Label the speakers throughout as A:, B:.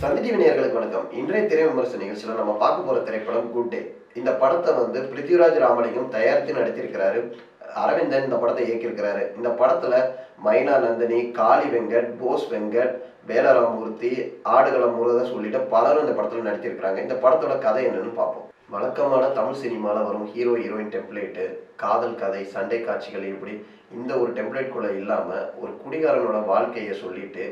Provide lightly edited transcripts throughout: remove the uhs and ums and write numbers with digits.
A: தந்தி TV நேயர்களுக்கு வணக்கம். இன்றைய திரை விமர்சன நிகழ்ச்சியில் நம்ம பார்க்க போற திரைப்படம் குட் டே. இந்த படத்தை பிருத்திவிராஜ் ராமலிங்கம் தயாரித்து நடித்திருக்கிறாரு. அரவிந்தன் இந்த படத்தை இயக்கியிருக்கிறாரு. இந்த படத்துல மைனா நந்தினி, காளி வெங்கட், போஸ் வெங்கட், வேலராமூர்த்தி, ஆடுகளம் முருகதாஸ் உள்ளிட்ட பலரும் இந்த படத்துல நடித்திருக்கிறாங்க. இந்த படத்தோட கதை என்னன்னு பார்ப்போம். வழக்கமான தமிழ் சினிமால வரும் ஹீரோ ஹீரோயின் டெம்ப்ளேட்டு, காதல் கதை, சண்டை காட்சிகள் இப்படி இந்த ஒரு டெம்ப்ளேட்குள்ள இல்லாம ஒரு குடிகாரனோட வாழ்க்கையை சொல்லிட்டு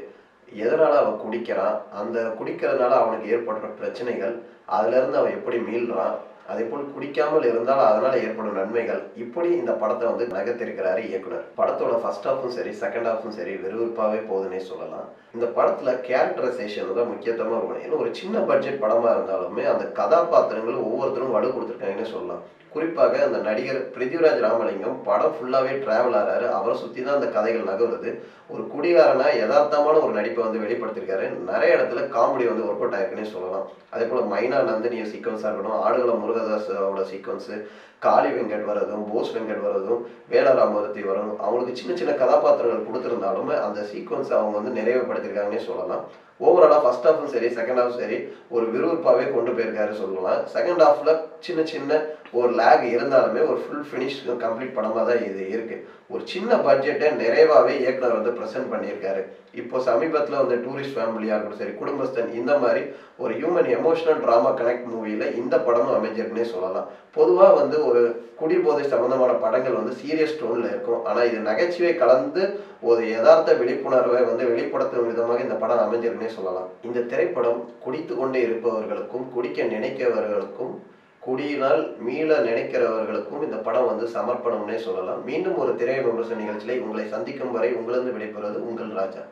A: எதனால அவன் குடிக்கிறான், அந்த குடிக்கிறதுனால அவனுக்கு ஏற்படுற பிரச்சனைகள், அதுல இருந்து அவன் எப்படி மீள்றான், அதே போல் குடிக்காமல் இருந்தால் அதனால ஏற்படும் நன்மைகள், இப்படி இந்த படத்தை நகர்த்திருக்கிறாரு இயக்குனர். படத்தோட ஃபர்ஸ்ட் ஹாஃபும் சரி செகண்ட் ஹாஃபும் சரி விறுவிறுப்பாவே போகுதுன்னே சொல்லலாம். இந்த படத்துல கேரக்டரைசேஷன் தான் முக்கியத்துவமா இருக்கணும். ஏன்னா ஒரு சின்ன பட்ஜெட் படமா இருந்தாலுமே அந்த கதாபாத்திரங்கள் ஒவ்வொருத்தரும் வலு கொடுத்துருக்காங்கன்னு சொல்லலாம். குறிப்பாக அந்த நடிகர் பிருத்திவிராஜ் ராமலிங்கம் படம் ஃபுல்லாவே டிராவல் ஆறாரு. அவரை சுற்றி தான் அந்த கதைகள் நகருது. ஒரு குடிகாரனா யதார்த்தமான ஒரு நடிப்பை வெளிப்படுத்திருக்காரு. நிறைய இடத்துல காமெடி ஒர்க் அவுட் ஆயிருக்குன்னே சொல்லலாம். அதே போல மைனா நந்தினிய சீக்வன்ஸாக இருக்கட்டும், ஆடுகளம் முருகதாஸோட சீக்வன்ஸு, காளி வெங்கட் வரதும், போஸ் வெங்கட் வரதும், வேலராமூர்த்தி வரதும், அவங்களுக்கு சின்ன சின்ன கதாபாத்திரங்கள் கொடுத்துருந்தாலுமே அந்த சீக்வன்ஸ் அவங்க நிறைவுபடுத்திருக்காங்கன்னே சொல்லலாம். ஓவராலாக ஃபர்ஸ்ட் ஹாஃபும் சரி செகண்ட் ஹாஃப் சரி ஒரு விறுவிறுப்பாகவே கொண்டு போயிருக்காரு சொல்லலாம். செகண்ட் ஹாஃப்ல சின்ன சின்ன ஒரு லேக் இருந்தாலுமே ஒரு ஃபுல் ஃபினிஷ் கம்ப்ளீட் படமாக தான் இது இருக்கு. ஒரு சின்ன பட்ஜெட்டை நிறைவாகவே இயக்குனர் ப்ரெசென்ட் பண்ணியிருக்காரு. இப்போ சமீபத்தில் டூரிஸ்ட் ஃபேமிலியாக இருக்கட்டும் சரி, குடும்பஸ்தன், இந்த மாதிரி ஒரு ஹியூமன் எமோஷனல் ட்ராமா கனெக்ட் மூவியில் இந்த படமும் அமைஞ்சிருக்குன்னே சொல்லலாம். பொதுவாக ஒரு குடிபோதை சம்பந்தமான படங்கள் சீரியஸ் டோனில் இருக்கும். ஆனால் இது நகைச்சுவை கலந்து ஒரு யதார்த்த விழிப்புணர்வை வெளிப்படுத்தும் விதமாக இந்த படம் அமைஞ்சிருக்குன்னே சொல்லலாம். இந்த திரைப்படம் குடித்து கொண்டே இருப்பவர்களுக்கும், குடிக்க நினைக்கிறவர்களுக்கும், குடியினால் மீள நினைக்கிறவர்களுக்கும் இந்த படம் சமர்ப்பணம்னே சொல்லலாம். மீண்டும் ஒரு திரை விமர்சன நிகழ்ச்சியை உங்களை சந்திக்கும் வரை உங்களிருந்து விடைபெறுவது உங்கள் ராஜா.